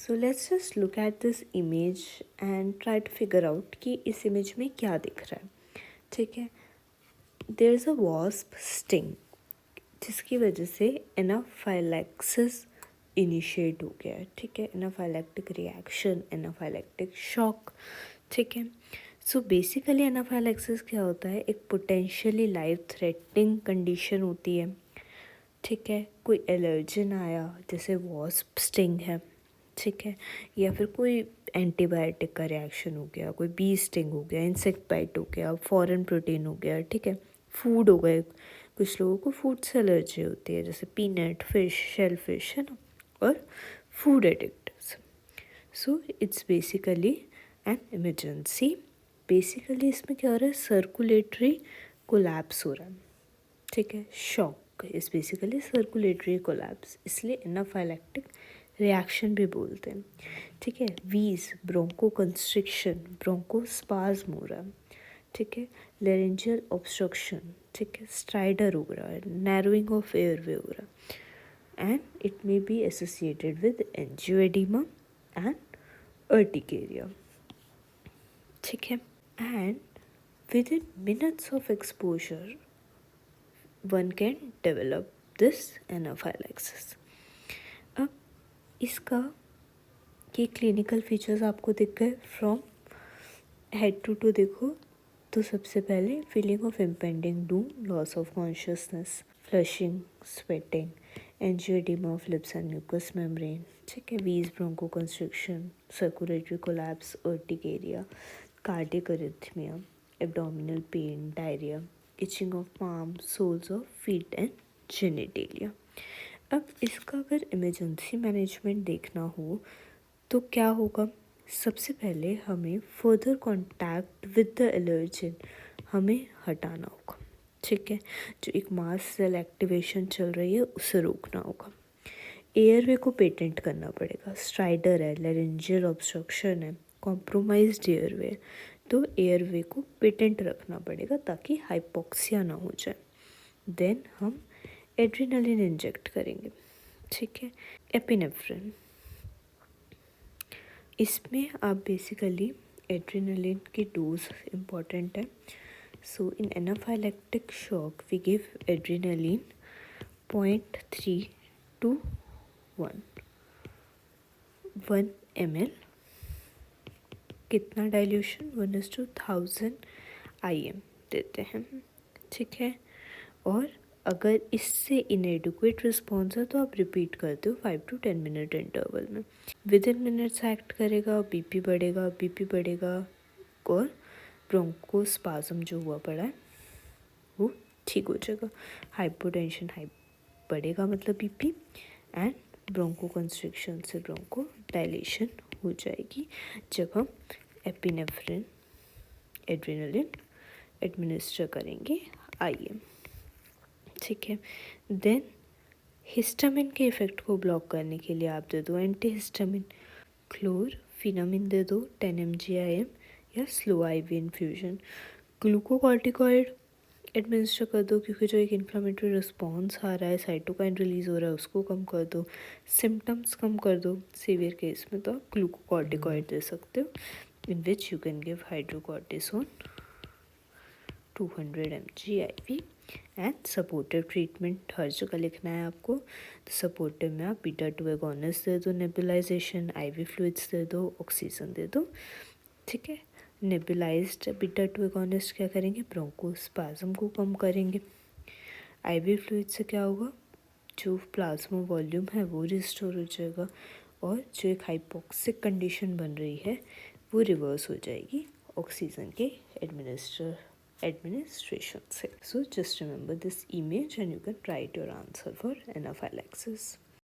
So let's just look at this image and try to figure out कि इस image में क्या दिख रहा है. ठीक है, there is a wasp sting जिसकी वजह से एनाफाइलैक्सिस इनिशिएट हो गया है. ठीक है, एनाफाइलैक्टिक रिएक्शन, एनाफाइलैक्टिक शॉक. ठीक है, सो बेसिकली एनाफाइलैक्सिस क्या होता है, एक पोटेंशियली लाइफ थ्रेटनिंग कंडीशन होती है. ठीक है, कोई एलर्जन आया जैसे वॉस्प स्टिंग है. ठीक है, या फिर कोई एंटीबायोटिक का रिएक्शन हो गया, कोई बी स्टिंग हो गया, इंसेक्ट बाइट हो गया, फॉरेन प्रोटीन हो गया. ठीक है, फूड हो गए, कुछ लोगों को फूड से एलर्जी होती है जैसे पीनट, फिश, शेल फिश, है ना, और food additives. So it's basically an emergency. Basically इसमें क्या हो रहा है, सर्कुलेटरी कोलैप्स हो रहा है. ठीक है, shock is basically circulatory collapse, इसलिए एनाफाइलैक्टिक रिएक्शन भी बोलते हैं. ठीक है, wheeze Bronco constriction, Bronco spasm हो रहा है. ठीक है, लेरेंजियल ऑब्स्ट्रक्शन. ठीक है, स्ट्राइडर हो रहा है, नैरोइंग ऑफ एयरवे हो रहा है, and it may be associated with angioedema and urticaria. ठीक है, and with in minutes of exposure one can develop this anaphylaxis. अब इसका ये क्लिनिकल फीचर्स आपको दिख गए. फ्रॉम हेड टू टू देखो तो सबसे पहले feeling of impending doom, loss of consciousness, flushing, sweating, angioedema of lips and mucous membrane. ठीक है, wheeze bronchoconstriction, circulatory collapse, urticaria, cardiac arrhythmia, abdominal pain, diarrhoea, itching of palm, soles of feet and genitalia. अब इसका अगर emergency management देखना हो तो क्या होगा, सबसे पहले हमें further contact with the allergen हमें हटाना होगा. ठीक है, जो एक मास्ट सेल एक्टिवेशन चल रही है उसे रोकना होगा. एयरवे को पेटेंट करना पड़ेगा. स्ट्राइडर है, लेरेंजियल ऑब्स्ट्रक्शन है, कॉम्प्रोमाइज्ड एयरवे, तो एयरवे को पेटेंट रखना पड़ेगा ताकि हाइपोक्सिया ना हो जाए. देन हम एड्रेनालिन इंजेक्ट करेंगे. ठीक है, एपिनेफ्रिन, इसमें आप बेसिकली एड्रेनालिन की डोज इम्पॉर्टेंट है. So in anaphylactic shock we give adrenaline 0.3 to 1 ml. कितना डाइल्यूशन, 1:1000 IM देते हैं. ठीक है, और अगर इससे इनएडिक्वेट रिस्पॉन्स है तो आप रिपीट करते हो 5 to 10 मिनट इंटरवल में. विद इन मिनट्स एक्ट करेगा, बीपी बढ़ेगा और ब्रोंकोस्पाज्म जो हुआ पड़ा है वो ठीक हो जाएगा. हाइपोटेंशन बढ़ेगा मतलब बीपी, एंड ब्रोंको कंस्ट्रिक्शन से ब्रोंको डायलेशन हो जाएगी जब हम एपिनेफ्रिन एड्रेनालिन एडमिनिस्टर करेंगे IM. ठीक है, देन हिस्टामिन के इफ़ेक्ट को ब्लॉक करने के लिए आप दे दो एंटी हिस्टामिन, क्लोरफिनामिन दे दो 10 mg IM या slow IV infusion. Glucocorticoid administer कर दो क्योंकि जो एक इन्फ्लामेटरी रिस्पॉन्स आ रहा है, साइटोकाइन रिलीज हो रहा है, उसको कम कर दो, सिम्टम्स कम कर दो. सीवियर केस में तो आप ग्लूकोकॉर्टिकॉइड दे सकते हो, in which you can give hydrocortisone 200 mg IV. And supportive treatment हर जगह लिखना है आपको. तो सपोर्टिव में आप बीटा-2 एगोनिस्ट दे दो, नेबुलाइजेशन, IV फ्लूइड्स दे दो, ऑक्सीजन दे दो. ठीक है, नेबुलाइज्ड बीटा-2 एगोनिस्ट क्या करेंगे, ब्रोंकोस्पाज्म को कम करेंगे. IV फ्लूइड से क्या होगा, जो प्लाज्मा वॉल्यूम है वो रिस्टोर हो जाएगा और जो एक हाइपोक्सिक कंडीशन बन रही है वो रिवर्स हो जाएगी ऑक्सीजन के administration से. So just remember this image and you can write your answer for anaphylaxis.